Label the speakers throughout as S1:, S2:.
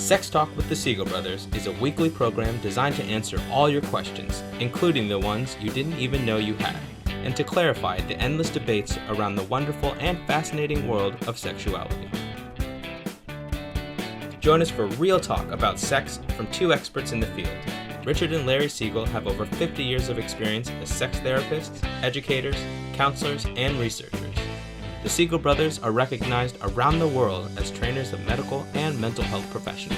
S1: Sex Talk with the Siegel Brothers is a weekly program designed to answer all your questions, including the ones you didn't even know you had, and to clarify the endless debates around the wonderful and fascinating world of sexuality. Join us for real talk about sex from two experts in the field. Richard and Larry Siegel have over 50 years of experience as sex therapists, educators, counselors, and researchers. The Siegel Brothers are recognized around the world as trainers of medical and mental health professionals.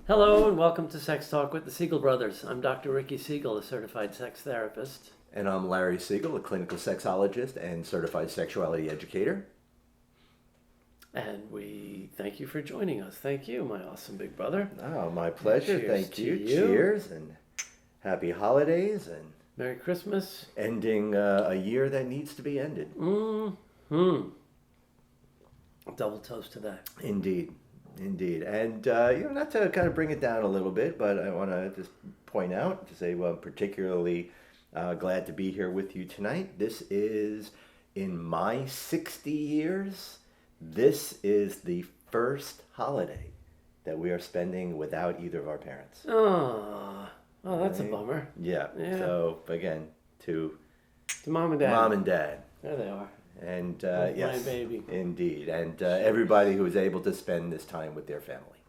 S2: Hello and welcome to Sex Talk with the Siegel Brothers. I'm Dr. Ricky Siegel, a certified sex therapist.
S3: And I'm Larry Siegel, a clinical sexologist and certified sexuality educator.
S2: And we thank you for joining us. Thank you, my awesome big brother.
S3: Oh, my pleasure.
S2: Cheers
S3: Thank
S2: to
S3: you.
S2: you.
S3: Cheers and happy holidays and
S2: Merry Christmas.
S3: ending a year that needs to be ended.
S2: Double toast to that.
S3: Indeed. And, not to kind of bring it down a little bit, but I want to just point out, to say, well, I'm particularly glad to be here with you tonight. This is, in my 60 years, this is the first holiday that we are spending without either of our parents.
S2: Oh, that's a bummer.
S3: Yeah. So, again, to
S2: Mom and Dad.
S3: Mom and Dad.
S2: There they are.
S3: And
S2: My
S3: yes,
S2: baby.
S3: indeed. And everybody who was able to spend this time with their family.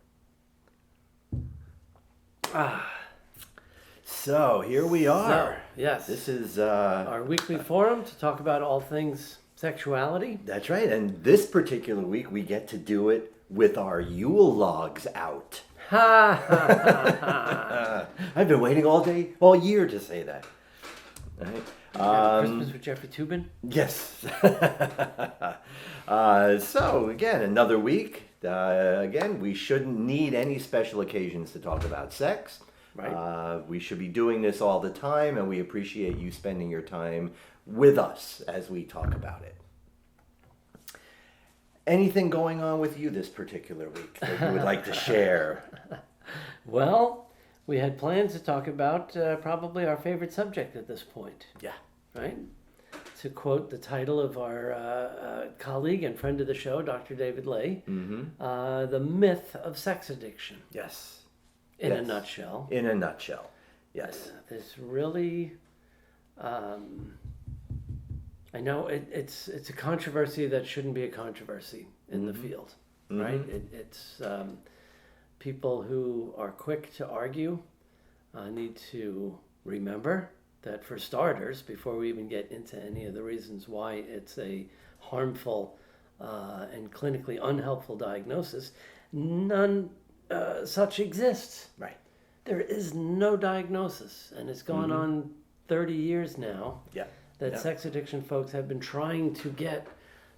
S3: So here we are.
S2: So, yes.
S3: This is
S2: our weekly forum to talk about all things sexuality.
S3: That's right. And this particular week we get to do it with our Yule logs out.
S2: Ha ha ha ha.
S3: I've been waiting all year to say that. Right?
S2: Christmas with Jeffrey Toobin.
S3: Yes. So again, another week. Again, we shouldn't need any special occasions to talk about sex.
S2: Right.
S3: We should be doing this all the time, and we appreciate you spending your time with us as we talk about it. Anything going on with you this particular week that you would like to share?
S2: Well, we had plans to talk about probably our favorite subject at this point.
S3: Yeah.
S2: Right? To quote the title of our colleague and friend of the show, Dr. David Lay, the myth of sex addiction.
S3: Yes.
S2: In a nutshell.
S3: In a nutshell. Yes.
S2: There's really, I know it's a controversy that shouldn't be a controversy in the field, right? It's people who are quick to argue need to remember that, for starters, before we even get into any of the reasons why it's a harmful and clinically unhelpful diagnosis, none such exists.
S3: Right.
S2: There is no diagnosis, and it's gone on 30 years now that sex addiction folks have been trying to get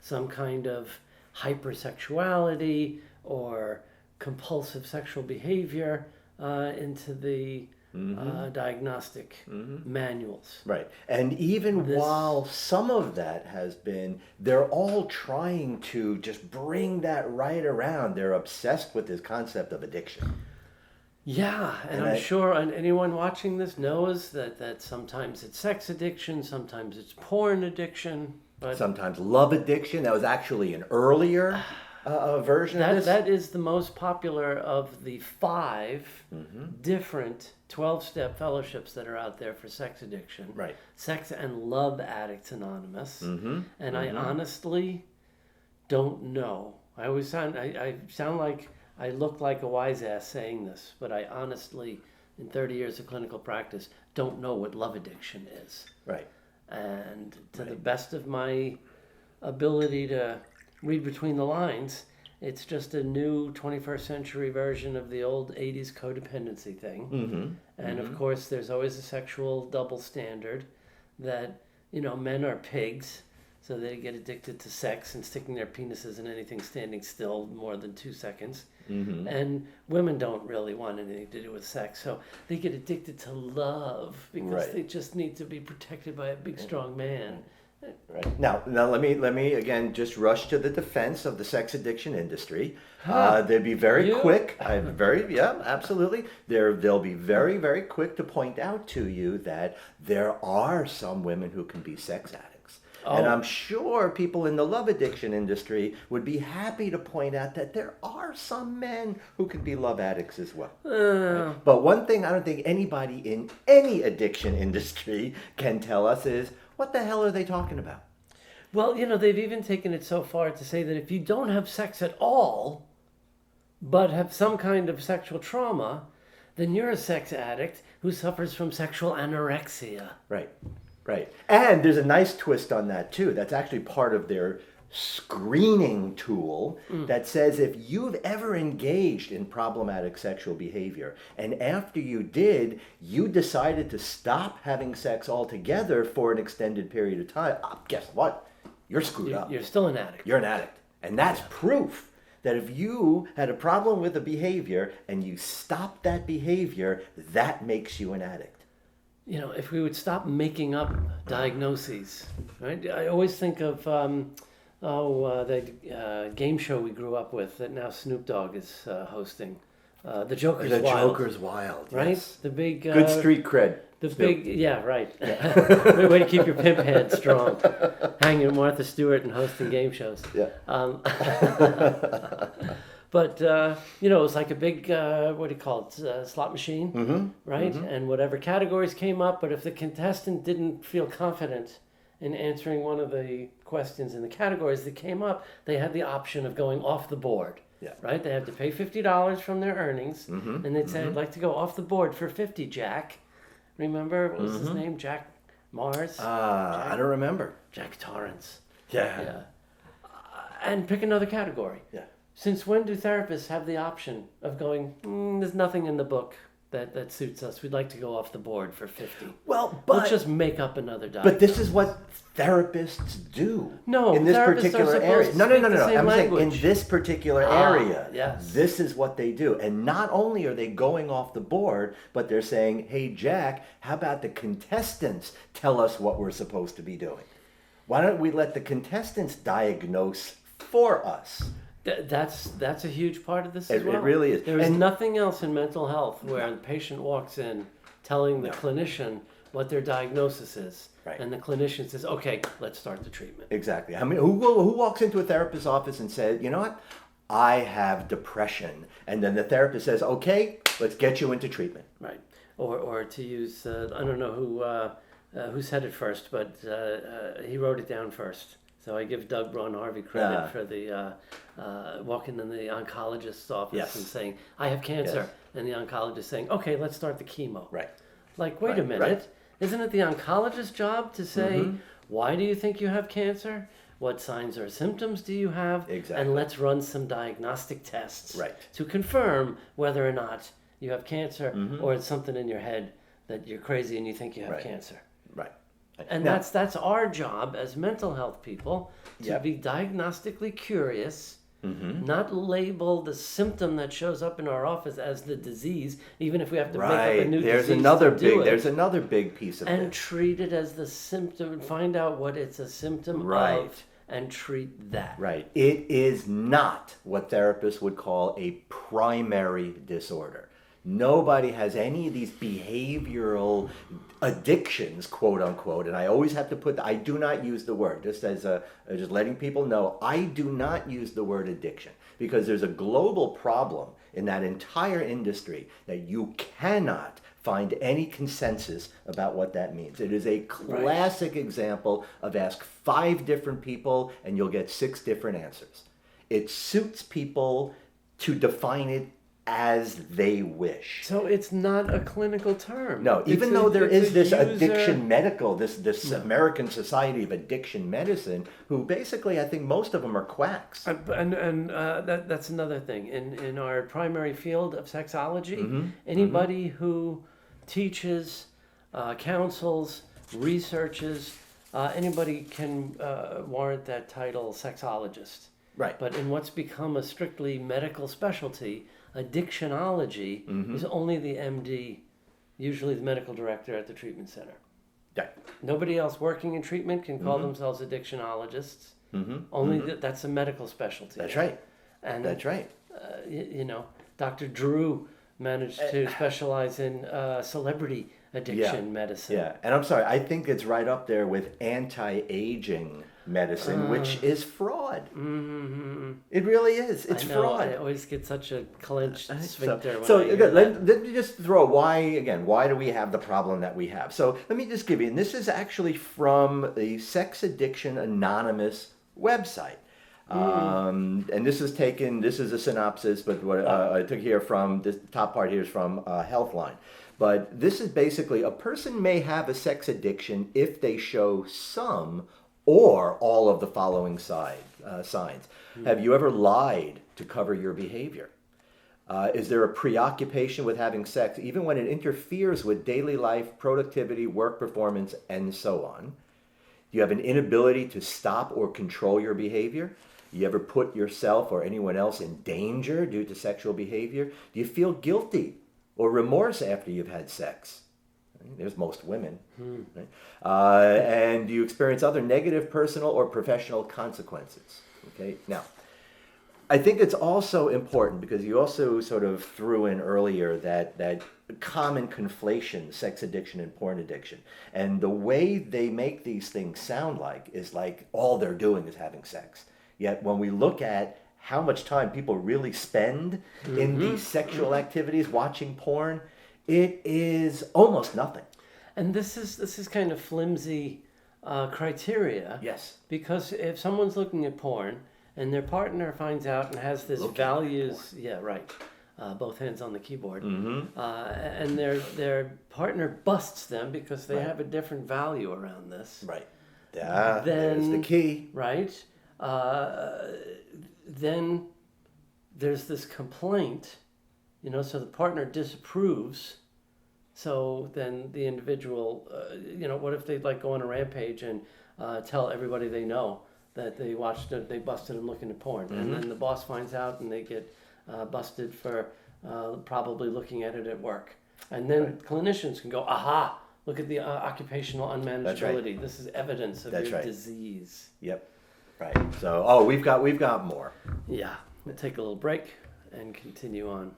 S2: some kind of hypersexuality or compulsive sexual behavior into the diagnostic manuals.
S3: Right. And even while some of that has been, they're all trying to just bring that right around. They're obsessed with this concept of addiction.
S2: Yeah, and I'm sure anyone watching this knows that sometimes it's sex addiction, sometimes it's porn addiction. But
S3: sometimes love addiction. That was actually an earlier version of this.
S2: That is the most popular of the 5 different 12-step fellowships that are out there for sex addiction.
S3: Right.
S2: Sex and Love Addicts Anonymous. And I honestly don't know. I always sound like I look like a wise ass saying this, but I honestly, in 30 years of clinical practice, don't know what love addiction is.
S3: Right.
S2: And to the best of my ability to read between the lines, it's just a new 21st century version of the old 80s codependency thing. And of course, there's always a sexual double standard that, men are pigs, so they get addicted to sex and sticking their penises in anything standing still more than 2 seconds. And women don't really want anything to do with sex, so they get addicted to love because they just need to be protected by a big, strong man.
S3: Right. Now let me again just rush to the defense of the sex addiction industry. They'd be very quick. Absolutely. They'll be very, very quick to point out to you that there are some women who can be sex addicts. And I'm sure people in the love addiction industry would be happy to point out that there are some men who could be love addicts as well. Right? But one thing I don't think anybody in any addiction industry can tell us is, what the hell are they talking about?
S2: Well, they've even taken it so far to say that if you don't have sex at all, but have some kind of sexual trauma, then you're a sex addict who suffers from sexual anorexia.
S3: Right. Right. And there's a nice twist on that too. That's actually part of their screening tool that says if you've ever engaged in problematic sexual behavior and after you did, you decided to stop having sex altogether for an extended period of time, guess what? You're screwed up.
S2: You're still an addict.
S3: You're an addict. And that's proof that if you had a problem with a behavior and you stopped that behavior, that makes you an addict.
S2: If we would stop making up diagnoses, right? I always think of the game show we grew up with that now Snoop Dogg is hosting, The Joker's Wild.
S3: The Joker's Wild,
S2: right?
S3: Yes.
S2: The big
S3: good street cred.
S2: Right. Yeah. Way to keep your pimp head strong, hanging with Martha Stewart and hosting game shows.
S3: Yeah.
S2: But, it was like a big, what do you call it, slot machine, right? And whatever categories came up, but if the contestant didn't feel confident in answering one of the questions in the categories that came up, they had the option of going off the board, right? They had to pay $50 from their earnings, and they'd say, I'd like to go off the board for $50, Jack. Remember, what was his name? Jack Mars?
S3: I don't remember.
S2: Jack Torrance.
S3: Yeah.
S2: And pick another category.
S3: Yeah.
S2: Since when do therapists have the option of going, there's nothing in the book that suits us. We'd like to go off the board for 50.
S3: Well, but
S2: let's just make up another diagnosis.
S3: But this is what therapists do.
S2: No,
S3: in this
S2: therapists
S3: particular
S2: are
S3: area.
S2: supposed
S3: No.
S2: to speak the same
S3: I'm
S2: language.
S3: saying in this particular area,
S2: yes.
S3: This is what they do. And not only are they going off the board, but they're saying, hey, Jack, how about the contestants tell us what we're supposed to be doing? Why don't we let the contestants diagnose for us?
S2: That's a huge part of this as well.
S3: It really is.
S2: There is nothing else in mental health where the patient walks in telling the clinician what their diagnosis is.
S3: Right.
S2: And the clinician says, okay, let's start the treatment.
S3: Exactly. I mean, who walks into a therapist's office and says, you know what, I have depression. And then the therapist says, okay, let's get you into treatment.
S2: Right. Or to use, I don't know who said it first, but he wrote it down first. So I give Doug Braun Harvey credit for the walking in the oncologist's office and saying, I have cancer. And the oncologist saying, okay, let's start the chemo.
S3: Right.
S2: Like, wait a minute. Right. Isn't it the oncologist's job to say, why do you think you have cancer? What signs or symptoms do you have?
S3: Exactly.
S2: And let's run some diagnostic tests
S3: right.
S2: to confirm whether or not you have cancer or it's something in your head that you're crazy and you think you have cancer.
S3: Right.
S2: And
S3: now,
S2: that's our job as mental health people, to be diagnostically curious, not label the symptom that shows up in our office as the disease, even if we have to make up a new disease
S3: There's another big piece of
S2: and
S3: this.
S2: treat it as the symptom and find out what it's a symptom of and treat that.
S3: Right. It is not what therapists would call a primary disorder. Nobody has any of these behavioral addictions, quote unquote, and I always have to I do not use the word, just letting people know, I do not use the word addiction, because there's a global problem in that entire industry that you cannot find any consensus about what that means. It is a classic example of ask 5 different people and you'll get 6 different answers. It suits people to define it as they wish.
S2: So it's not a clinical term.
S3: No, even though there is this addiction medical, this American Society of Addiction Medicine, who basically, I think most of them are quacks.
S2: And that's another thing. In our primary field of sexology, anybody who teaches, counsels, researches, anybody can warrant that title sexologist.
S3: Right.
S2: But in what's become a strictly medical specialty, addictionology is only the MD, usually the medical director at the treatment center.
S3: Yeah.
S2: Nobody else working in treatment can call themselves addictionologists. Only that's a medical specialty.
S3: That's right.
S2: And
S3: that's right.
S2: Dr. Drew managed to specialize in celebrity addiction medicine.
S3: Yeah, and I'm sorry, I think it's right up there with anti-aging medicine, which is fraud. Mm-hmm. It really is. It's fraud.
S2: I always get such a clenched sphincter.
S3: Let me just throw why do we have the problem that we have? So let me just give you, and this is actually from the Sex Addiction Anonymous website. And this is a synopsis, but what I took here from this top part here is from Healthline. But this is basically, a person may have a sex addiction if they show some or all of the following signs. Have you ever lied to cover your behavior? Is there a preoccupation with having sex, even when it interferes with daily life, productivity, work performance, and so on? Do you have an inability to stop or control your behavior? Do you ever put yourself or anyone else in danger due to sexual behavior? Do you feel guilty or remorse after you've had sex? There's most women. Right? And do you experience other negative personal or professional consequences? Okay. Now, I think it's also important because you also sort of threw in earlier that common conflation, sex addiction and porn addiction. And the way they make these things sound like is like all they're doing is having sex. Yet when we look at how much time people really spend in these sexual activities, watching porn, it is almost nothing.
S2: And this is kind of flimsy criteria.
S3: Yes.
S2: Because if someone's looking at porn and their partner finds out and has this values, both hands on the keyboard, and their partner busts them because they have a different value around this.
S3: Right. There's the key.
S2: Right. Then there's this complaint, so the partner disapproves. So then the individual, what if they go on a rampage and tell everybody they know that they busted them looking at porn, and then the boss finds out and they get busted for probably looking at it at work, and then clinicians can go, aha, look at the occupational unmanageability.
S3: That's right.
S2: This is evidence of your disease.
S3: Yep. Right. So, we've got more.
S2: Yeah. We'll take a little break and continue on.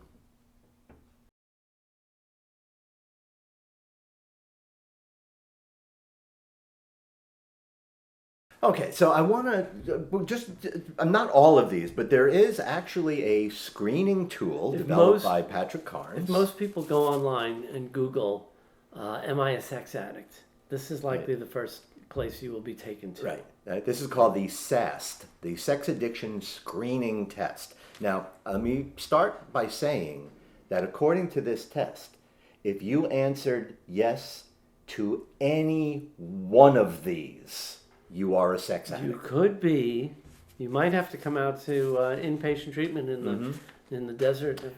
S3: Okay, so I want to not all of these, but there is actually a screening tool developed by Patrick Carnes.
S2: If most people go online and Google, am I a sex addict? This is likely the first place you will be taken to.
S3: Right. This is called the SAST, the Sex Addiction Screening Test. Now, let me start by saying that according to this test, if you answered yes to any one of these, you are a sex addict.
S2: You could be. You might have to come out to inpatient treatment in the desert of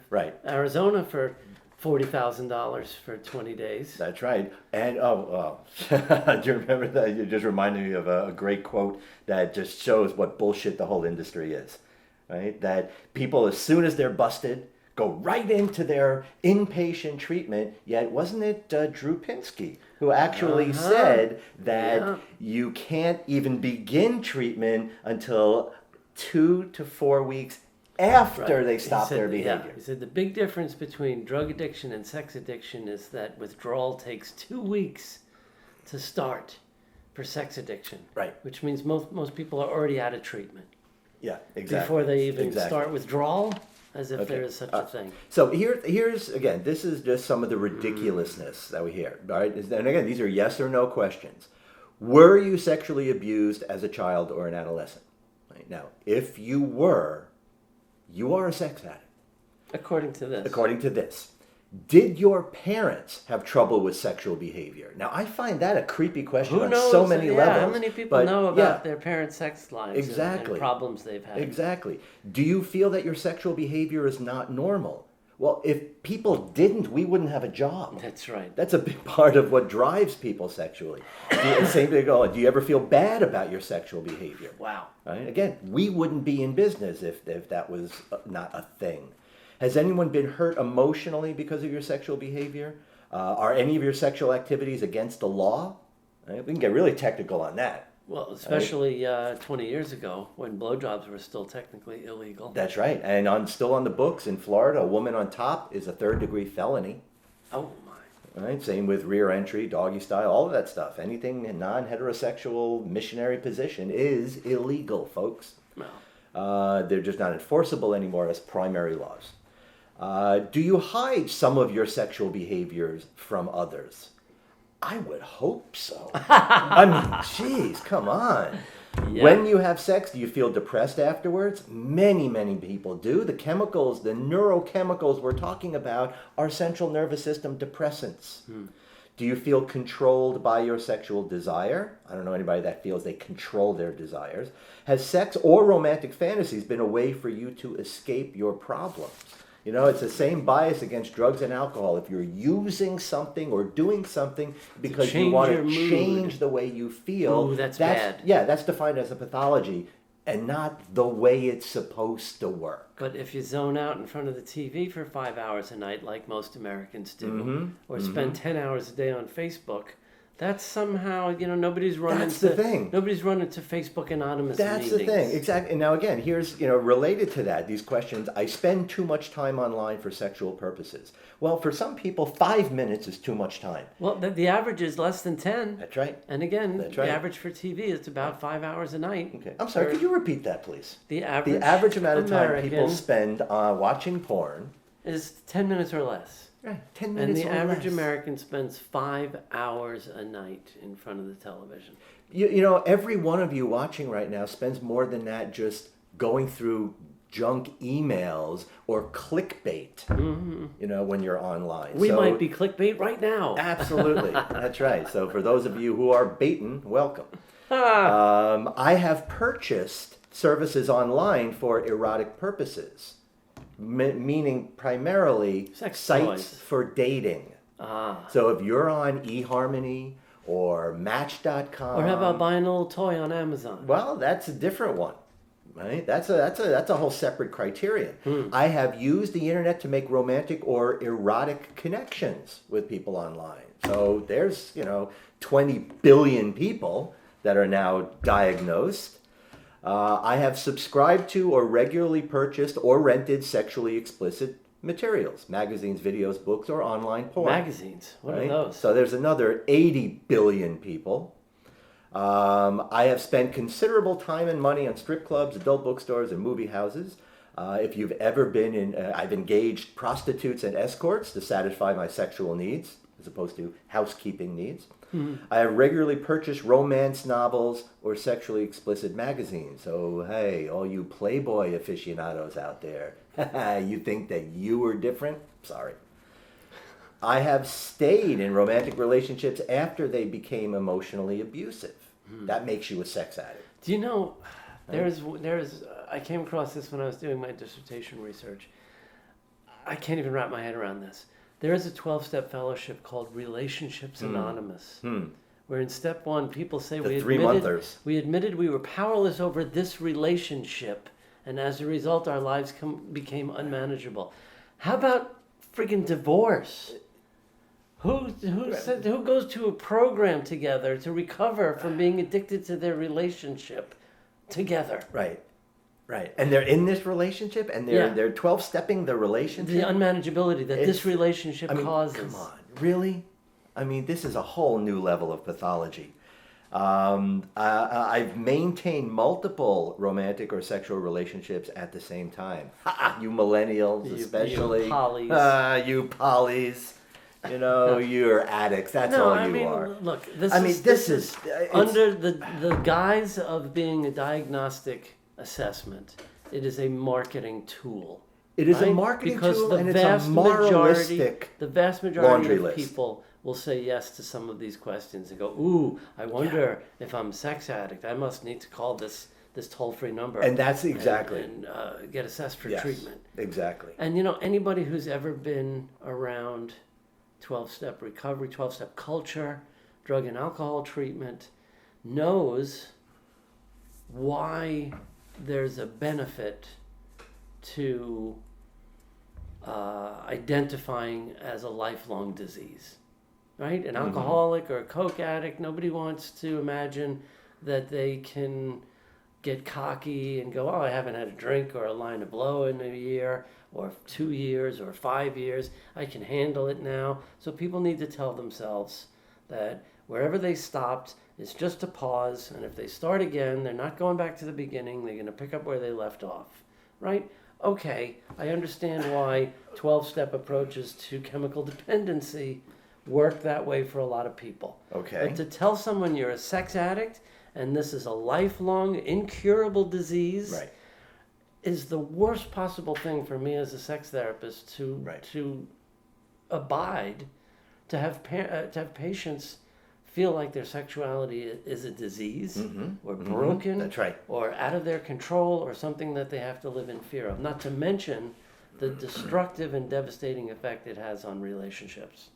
S2: Arizona for $40,000 for 20 days.
S3: That's right. And do you remember that? You just reminded me of a great quote that just shows what bullshit the whole industry is. Right? That people, as soon as they're busted, go right into their inpatient treatment. Yet wasn't it Drew Pinsky who actually said that you can't even begin treatment until 2 to 4 weeks after they stop their behavior.
S2: He said the big difference between drug addiction and sex addiction is that withdrawal takes 2 weeks to start for sex addiction.
S3: Right.
S2: Which means most people are already out of treatment.
S3: Yeah, exactly.
S2: Before they even start withdrawal, as if there is such a thing.
S3: So here's, again, this is just some of the ridiculousness that we hear. All right? And again, these are yes or no questions. Were you sexually abused as a child or an adolescent? Right? Now, if you were, you are a sex addict.
S2: According to this.
S3: Did your parents have trouble with sexual behavior? Now, I find that a creepy question
S2: Who
S3: on
S2: knows?
S3: so many levels.
S2: How many people know about their parents' sex lives and problems they've had?
S3: Exactly. Do you feel that your sexual behavior is not normal? Well, if people didn't, we wouldn't have a job.
S2: That's right.
S3: That's a big part of what drives people sexually. Same thing. Do you ever feel bad about your sexual behavior?
S2: Wow.
S3: Right? Again, we wouldn't be in business if that was not a thing. Has anyone been hurt emotionally because of your sexual behavior? Are any of your sexual activities against the law? Right? We can get really technical on that.
S2: Well, especially 20 years ago when blowjobs were still technically illegal.
S3: That's right. And still on the books in Florida, a woman on top is a third-degree felony.
S2: Oh, my.
S3: Right? Same with rear entry, doggy style, all of that stuff. Anything in non-heterosexual missionary position is illegal, folks.
S2: No.
S3: They're just not enforceable anymore as primary laws. Do you hide some of your sexual behaviors from others? I would hope so. I mean, geez, come on.
S2: Yeah.
S3: When you have sex, do you feel depressed afterwards? Many, many people do. The chemicals, the neurochemicals we're talking about are central nervous system depressants. Do you feel controlled by your sexual desire? I don't know anybody that feels they control their desires. Has sex or romantic fantasies been a way for you to escape your problems? You know, it's the same bias against drugs and alcohol. If you're using something or doing something because you want to change the way you feel,
S2: ooh, that's bad.
S3: Yeah, that's defined as a pathology and not the way it's supposed to work.
S2: But if you zone out in front of the TV for 5 hours a night, like most Americans do, or spend 10 hours a day on Facebook, that's somehow, nobody's running
S3: That's the thing.
S2: Nobody's running to Facebook anonymous
S3: That's
S2: meetings.
S3: the thing, exactly. And now again, here's, related to that, these questions, I spend too much time online for sexual purposes. Well, for some people, 5 minutes is too much time.
S2: Well, the average is less than 10.
S3: That's right.
S2: And again,
S3: That's right.
S2: the average for TV is about 5 hours a night.
S3: Okay. I'm sorry, could you repeat that, please?
S2: The average
S3: amount of time
S2: American
S3: people spend watching porn
S2: is 10 minutes or less.
S3: Right, 10
S2: And
S3: minutes
S2: the
S3: or
S2: average
S3: less.
S2: American spends 5 hours a night in front of the television.
S3: Every one of you watching right now spends more than that just going through junk emails or clickbait, when you're online.
S2: We might be clickbait right now.
S3: Absolutely. That's right. So for those of you who are baiting, welcome. I have purchased services online for erotic purposes, meaning primarily
S2: Sex
S3: sites
S2: toys.
S3: for dating. So if you're on eHarmony or Match.com,
S2: Or how about buying a little toy on Amazon?
S3: well, that's a different one, right? That's a whole separate criterion. I have used the internet to make romantic or erotic connections with people online. So there's 20 billion people that are now diagnosed. I have subscribed to or regularly purchased or rented sexually explicit materials, magazines, videos, books, or online porn.
S2: Magazines. What
S3: Right?
S2: are those?
S3: So there's another 80 billion people. I have spent considerable time and money on strip clubs, adult bookstores, and movie houses. If you've ever been in, I've engaged prostitutes and escorts to satisfy my sexual needs, as opposed to housekeeping needs. I have regularly purchased romance novels or sexually explicit magazines. So, hey, all you Playboy aficionados out there, you think that you are different? Sorry. I have stayed in romantic relationships after they became emotionally abusive. That makes you a sex addict.
S2: Do you know, I came across this when I was doing my dissertation research. I can't even wrap my head around this. There is a 12-step fellowship called Relationships Anonymous, where in step 1, people say we admitted we were powerless over this relationship, and as a result, our lives became unmanageable. How about friggin' divorce? Who goes to a program together to recover from being addicted to their relationship together?
S3: Right. And they're in this relationship, and they're 12-stepping the relationship.
S2: The unmanageability that this relationship causes.
S3: Come on, really? I mean, this is a whole new level of pathology. I've maintained multiple romantic or sexual relationships at the same time. You millennials, especially.
S2: You polys.
S3: You polys. You're addicts. That's all you are.
S2: Look, this is under the guise of being a diagnostic assessment. It is a marketing tool.
S3: It is a marketing tool, and it's a moralistic
S2: the vast majority of
S3: list.
S2: people will say yes to some of these questions and go, ooh, I wonder if I'm a sex addict. I must need to call this toll-free number.
S3: And that's exactly.
S2: And get assessed for treatment.
S3: Exactly.
S2: And, anybody who's ever been around 12-step recovery, 12-step culture, drug and alcohol treatment, knows why there's a benefit to identifying as a lifelong disease, right? An alcoholic or a coke addict, nobody wants to imagine that they can get cocky and go, oh, I haven't had a drink or a line of blow in a year or 2 years or 5 years. I can handle it now. So people need to tell themselves that wherever they stopped is just a pause. And if they start again, they're not going back to the beginning. They're going to pick up where they left off, right? Okay, I understand why 12-step approaches to chemical dependency work that way for a lot of people.
S3: Okay.
S2: But to tell someone you're a sex addict and this is a lifelong, incurable disease,
S3: Right.
S2: is the worst possible thing for me as a sex therapist to abide, to have patients feel like their sexuality is a disease or broken,
S3: That's right,
S2: or out of their control, or something that they have to live in fear of. Not to mention the destructive and devastating effect it has on relationships.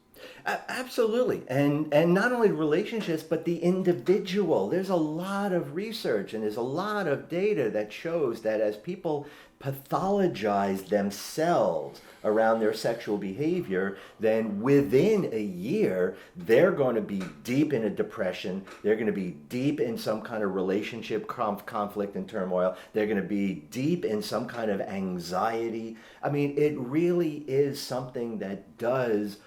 S3: Absolutely, and not only relationships, but the individual. There's a lot of research and there's a lot of data that shows that as people pathologize themselves around their sexual behavior, then within a year, they're going to be deep in a depression. They're going to be deep in some kind of relationship conflict and turmoil. They're going to be deep in some kind of anxiety. I mean, it really is something that does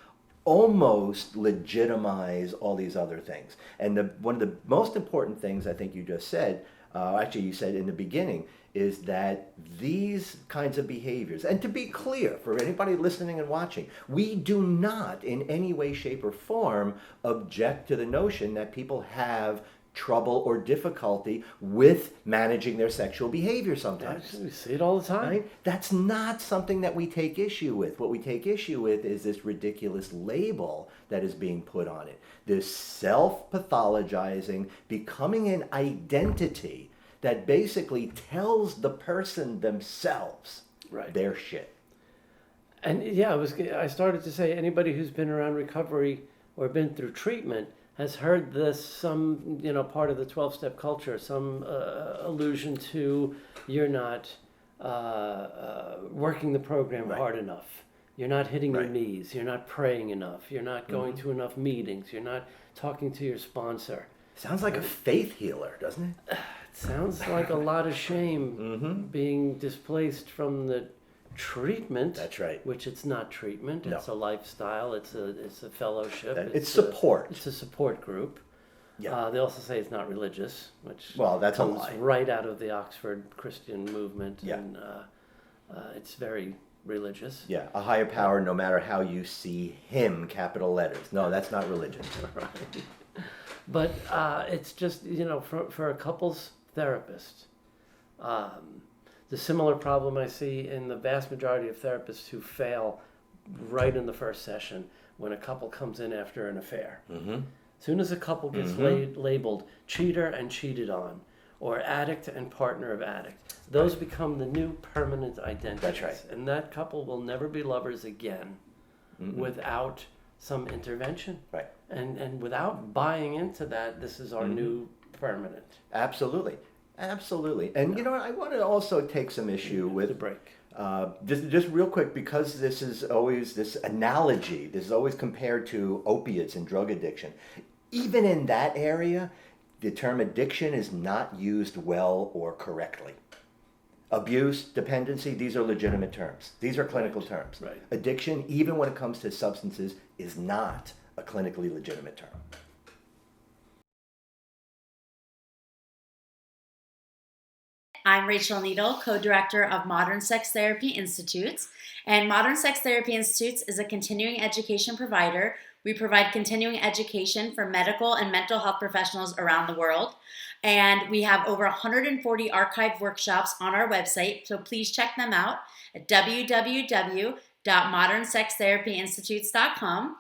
S3: almost legitimize all these other things. And one of the most important things I think you just said, actually you said in the beginning, is that these kinds of behaviors, and to be clear for anybody listening and watching, we do not in any way, shape, or form object to the notion that people have trouble or difficulty with managing their sexual behavior sometimes.
S2: We see it all the time.
S3: Right? That's not something that we take issue with. What we take issue with is this ridiculous label that is being put on it. This self-pathologizing, becoming an identity that basically tells the person themselves their shit.
S2: And yeah, I started to say anybody who's been around recovery or been through treatment has heard this, some part of the 12-step culture, some allusion to you're not working the program hard enough. You're not hitting your knees. You're not praying enough. You're not going to enough meetings. You're not talking to your sponsor.
S3: Sounds like a faith healer, doesn't it?
S2: It sounds like a lot of shame being displaced from the treatment.
S3: That's right.
S2: Which it's not treatment.
S3: No.
S2: It's a lifestyle. It's a fellowship.
S3: It's support.
S2: It's a support group.
S3: Yeah.
S2: They also say it's not religious, which
S3: that's
S2: comes
S3: a lie.
S2: right out of the Oxford Christian movement.
S3: Yeah.
S2: And it's very religious.
S3: Yeah, a higher power, no matter how you see him, capital letters. No, that's not religion.
S2: Right. But it's just, for a couples therapist, the similar problem I see in the vast majority of therapists who fail right in the first session when a couple comes in after an affair. As soon as a couple gets labeled cheater and cheated on, or addict and partner of addict, those become the new permanent identities.
S3: That's right.
S2: And that couple will never be lovers again without some intervention.
S3: Right.
S2: And without buying into that, this is our new permanent.
S3: Absolutely. Absolutely. And I want to also take some issue with
S2: the break.
S3: Just real quick, because this is always this analogy, this is always compared to opiates and drug addiction. Even in that area, the term addiction is not used well or correctly. Abuse, dependency, these are legitimate terms. These are clinical terms.
S2: Right.
S3: Addiction, even when it comes to substances, is not a clinically legitimate term.
S4: I'm Rachel Needle, co-director of Modern Sex Therapy Institutes. And Modern Sex Therapy Institutes is a continuing education provider. We provide continuing education for medical and mental health professionals around the world. And we have over 140 archived workshops on our website, so please check them out at www.modernsextherapyinstitutes.com.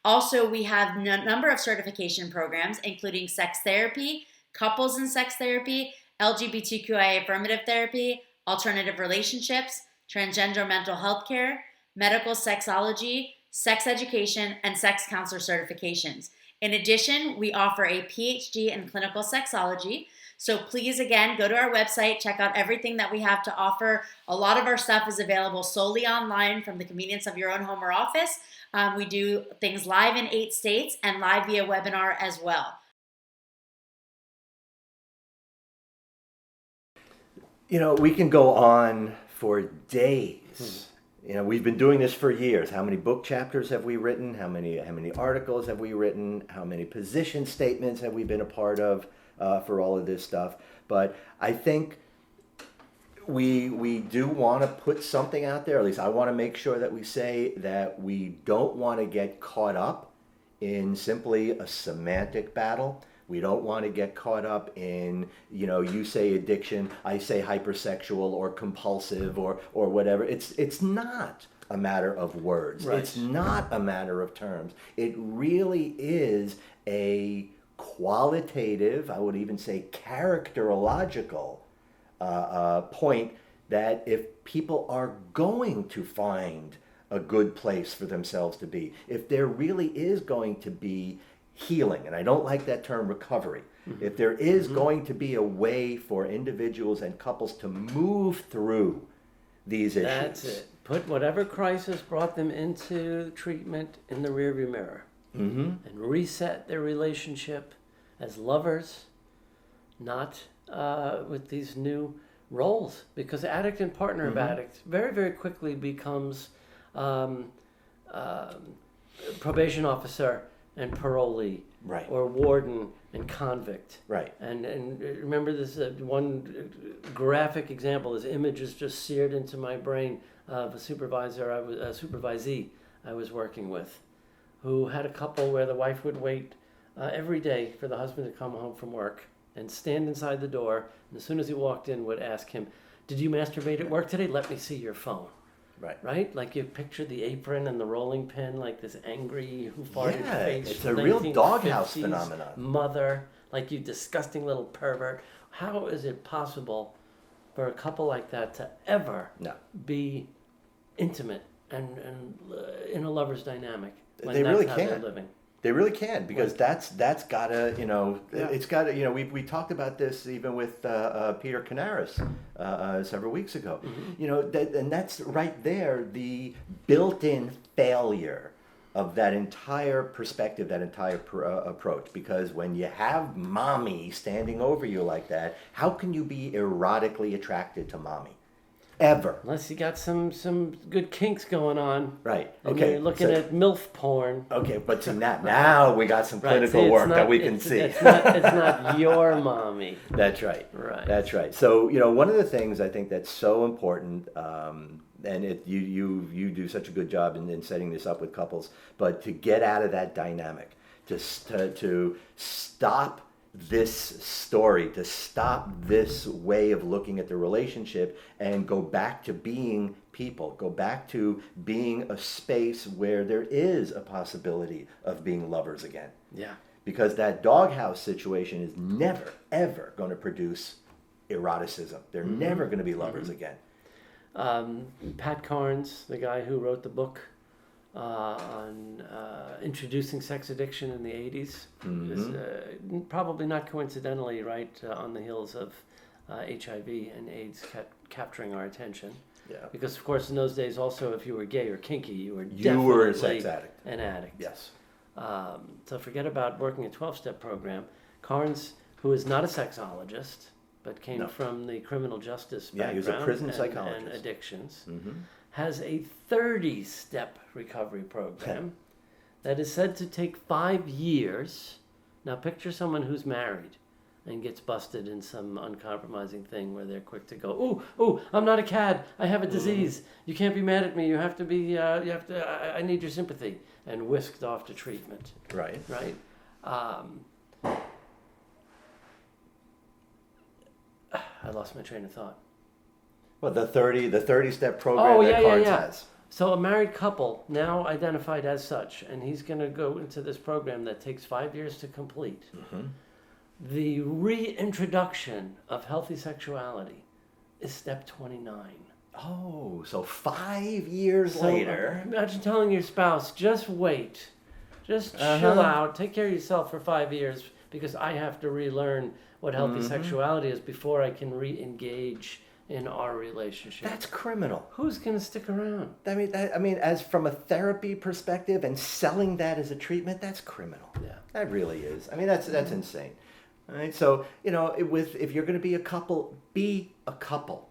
S4: Also, we have a number of certification programs, including sex therapy, couples and sex therapy, LGBTQIA affirmative therapy, alternative relationships, transgender mental health care, medical sexology, sex education, and sex counselor certifications. In addition, we offer a PhD in clinical sexology. So please, again, go to our website, check out everything that we have to offer. A lot of our stuff is available solely online from the convenience of your own home or office. We do things live in 8 states and live via webinar as well.
S3: We can go on for days. We've been doing this for years. How many book chapters have we written? How many articles have we written? How many position statements have we been a part of for all of this stuff? But I think we do want to put something out there. At least I want to make sure that we say that we don't want to get caught up in simply a semantic battle. We don't want to get caught up in, you say addiction, I say hypersexual or compulsive or whatever. It's not a matter of words.
S2: Right.
S3: It's not a matter of terms. It really is a qualitative, I would even say characterological point that if people are going to find a good place for themselves to be, if there really is going to be healing, and I don't like that term recovery, if there is going to be a way for individuals and couples to move through these issues.
S2: That's it. Put whatever crisis brought them into treatment in the rearview mirror and reset their relationship as lovers, not with these new roles. Because addict and partner of addicts very, very quickly becomes probation officer and parolee,
S3: Right.
S2: or warden and convict.
S3: Right.
S2: And remember this one graphic example. This image is just seared into my brain of a supervisee I was working with, who had a couple where the wife would wait every day for the husband to come home from work and stand inside the door, and as soon as he walked in would ask him, "Did you masturbate at work today? Let me see your phone." Right? Like you picture the apron and the rolling pin, like this angry who farted face.
S3: It's a real
S2: 1950s
S3: doghouse phenomenon.
S2: Mother, like you disgusting little pervert. How is it possible for a couple like that to ever be intimate and in a lover's dynamic when
S3: They
S2: that's
S3: really
S2: how
S3: can't.
S2: they're living?
S3: They really can, because that's gotta, it's gotta, we talked about this even with Peter Canaris several weeks ago. And that's right there, the built-in failure of that entire perspective, that entire approach. Because when you have mommy standing over you like that, how can you be erotically attracted to mommy? Ever.
S2: Unless you got some good kinks going on.
S3: Right.
S2: And
S3: Okay.
S2: you're looking at MILF porn.
S3: Okay, but see, now we got some clinical work that we can see.
S2: It's not your mommy.
S3: That's right.
S2: Right.
S3: That's right. So, one of the things I think that's so important, and you do such a good job in setting this up with couples, but to get out of that dynamic, to stop this story, to stop this way of looking at the relationship and go back to being people, go back to being a space where there is a possibility of being lovers again.
S2: Yeah.
S3: Because that doghouse situation is never, ever going to produce eroticism. They're never going to be lovers again.
S2: Pat Carnes, the guy who wrote the book on introducing sex addiction in the 80s, is probably not coincidentally right on the heels of HIV and AIDS capturing our attention.
S3: Yeah.
S2: Because, of course, in those days also, if you were gay or kinky, you were
S3: a
S2: definitely
S3: sex addict.
S2: an addict.
S3: Yes.
S2: So forget about working a 12-step program. Carnes, who is not a sexologist, but came from the criminal justice background,
S3: he was a prison
S2: and
S3: psychologist.
S2: addictions, has a 30-step recovery program that is said to take 5 years. Now picture someone who's married and gets busted in some uncompromising thing where they're quick to go, ooh, I'm not a cad, I have a disease, you can't be mad at me, I need your sympathy, and whisked off to treatment.
S3: Right.
S2: I lost my train of thought.
S3: Well, the 30-step program that Carnes has.
S2: So a married couple, now identified as such, and he's going to go into this program that takes 5 years to complete. The reintroduction of healthy sexuality is step 29.
S3: Oh, so 5 years later.
S2: Imagine telling your spouse, just wait. Just chill out. Take care of yourself for 5 years because I have to relearn what healthy sexuality is before I can re-engage in our relationship.
S3: That's criminal.
S2: Who's going to stick around?
S3: I mean, as from a therapy perspective and selling that as a treatment, that's criminal.
S2: Yeah.
S3: That really is. I mean, that's insane. All right? So, if you're going to be a couple, be a couple.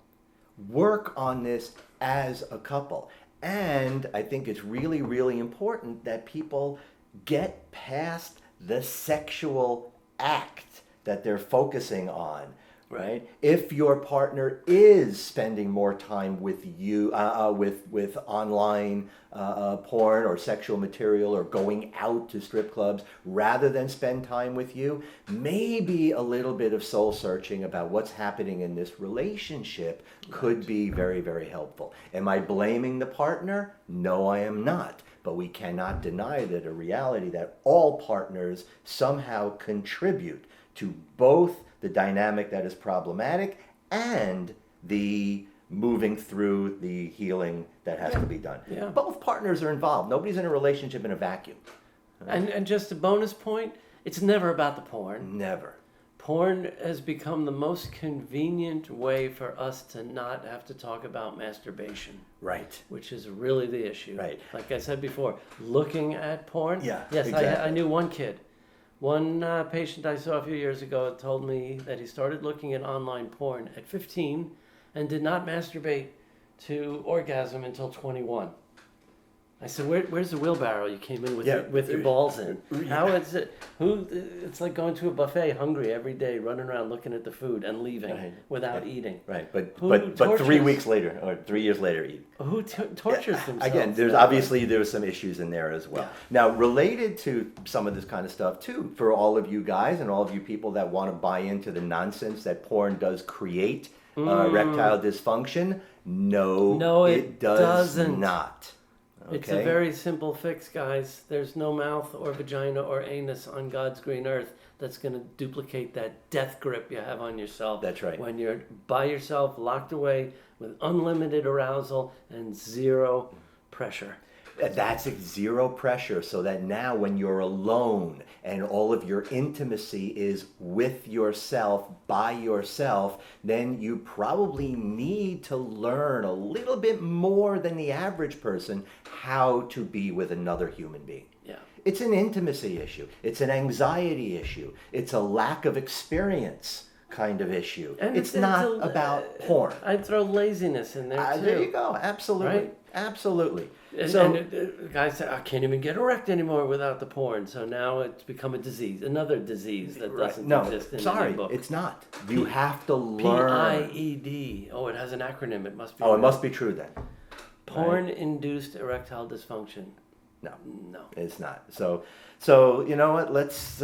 S3: Work on this as a couple. And I think it's really, really important that people get past the sexual act that they're focusing on, right? If your partner is spending more time with you, with online porn or sexual material, or going out to strip clubs rather than spend time with you, maybe a little bit of soul searching about what's happening in this relationship could be very, very helpful. Am I blaming the partner? No, I am not. But we cannot deny that a reality that all partners somehow contribute to both the dynamic that is problematic and the moving through the healing that has to be done.
S2: Yeah.
S3: Both partners are involved. Nobody's in a relationship in a vacuum.
S2: And just a bonus point, it's never about the porn.
S3: Never.
S2: Porn has become the most convenient way for us to not have to talk about masturbation.
S3: Right.
S2: Which is really the issue.
S3: Right.
S2: Like I said before, looking at porn.
S3: Yeah,
S2: Yes,
S3: exactly.
S2: I knew one kid. One patient I saw a few years ago told me that he started looking at online porn at 15 and did not masturbate to orgasm until 21. I said, "Where's the wheelbarrow you came in with your balls in? How is it? It's like going to a buffet hungry every day, running around looking at the food and leaving without eating."
S3: Right, but 3 weeks later or 3 years later, eat.
S2: Who tortures themselves?
S3: Again, there's some issues in there as well.
S2: Yeah.
S3: Now, related to some of this kind of stuff too, for all of you guys and all of you people that want to buy into the nonsense that porn does create erectile dysfunction, no, it doesn't. Not. Okay?
S2: It's a very simple fix, guys. There's no mouth or vagina or anus on God's green earth that's going to duplicate that death grip you have on yourself.
S3: That's right.
S2: When you're by yourself, locked away with unlimited arousal and zero pressure.
S3: That's zero pressure, so that now when you're alone and all of your intimacy is with yourself, by yourself, then you probably need to learn a little bit more than the average person how to be with another human being.
S2: Yeah.
S3: It's an intimacy issue. It's an anxiety issue. It's a lack of experience kind of issue.
S2: And
S3: it's not about porn.
S2: I'd throw laziness in there too.
S3: There you go. Absolutely.
S2: Right?
S3: Absolutely.
S2: And guys say, I can't even get erect anymore without the porn. So now it's become a disease, another disease that doesn't exist in any book.
S3: It's not. You have to learn.
S2: PIED. Oh, it has an acronym. It must be.
S3: Oh, it must be true then.
S2: Porn-induced erectile dysfunction.
S3: No,
S2: No.
S3: it's not. So you know what? Let's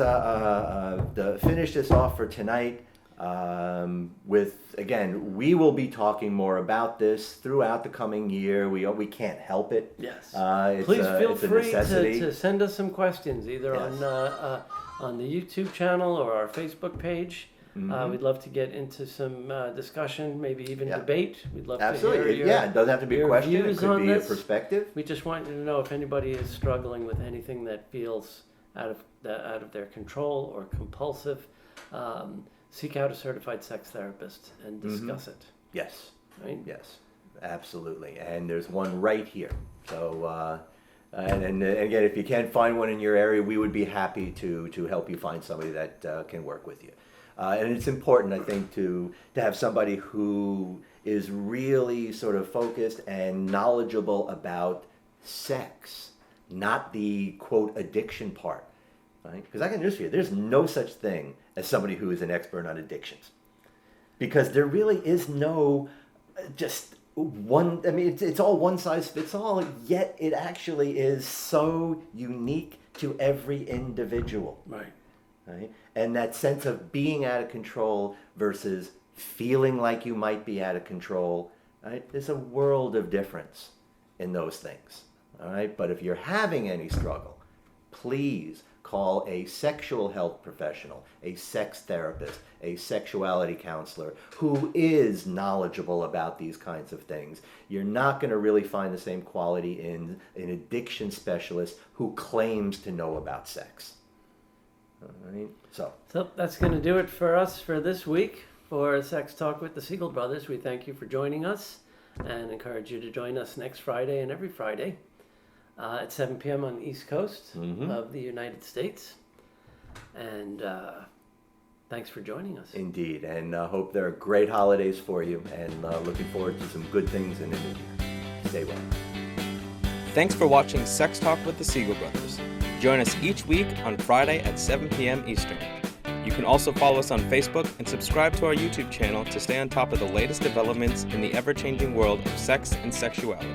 S3: finish this off for tonight. We will be talking more about this throughout the coming year. We can't help it.
S2: Yes.
S3: Please
S2: feel free to send us some questions either on the YouTube channel or our Facebook page.
S3: Mm-hmm.
S2: We'd love to get into some discussion, maybe even debate. We'd love to
S3: Absolutely.
S2: hear
S3: It doesn't have to be a question. It could be a perspective.
S2: We just want you to know if anybody is struggling with anything that feels out of their control or compulsive. Seek out a certified sex therapist and discuss it.
S3: Yes.
S2: Right?
S3: Yes. Absolutely. And there's one right here. So, and again, if you can't find one in your area, we would be happy to help you find somebody that can work with you. And it's important, I think, to have somebody who is really sort of focused and knowledgeable about sex, not the, quote, addiction part. Right? Because I can just hear there's no such thing as somebody who is an expert on addictions. Because there really is no just one, I mean, it's all one size fits all, yet it actually is so unique to every individual.
S2: Right.
S3: Right? And that sense of being out of control versus feeling like you might be out of control, right? There's a world of difference in those things. All right? But if you're having any struggle, please call a sexual health professional, a sex therapist, a sexuality counselor who is knowledgeable about these kinds of things. You're not going to really find the same quality in an addiction specialist who claims to know about sex. All right. So
S2: that's going to do it for us for this week for Sex Talk with the Siegel Brothers. We thank you for joining us and encourage you to join us next Friday and every Friday at 7 p.m. on the East Coast of the United States. And Thanks for joining us.
S3: Indeed, and hope there are great holidays for you, and looking forward to some good things in the new year. Stay well.
S1: Thanks for watching Sex Talk with the Siegel Brothers. Join us each week on Friday at 7 p.m. Eastern. You can also follow us on Facebook and subscribe to our YouTube channel to stay on top of the latest developments in the ever-changing world of sex and sexuality.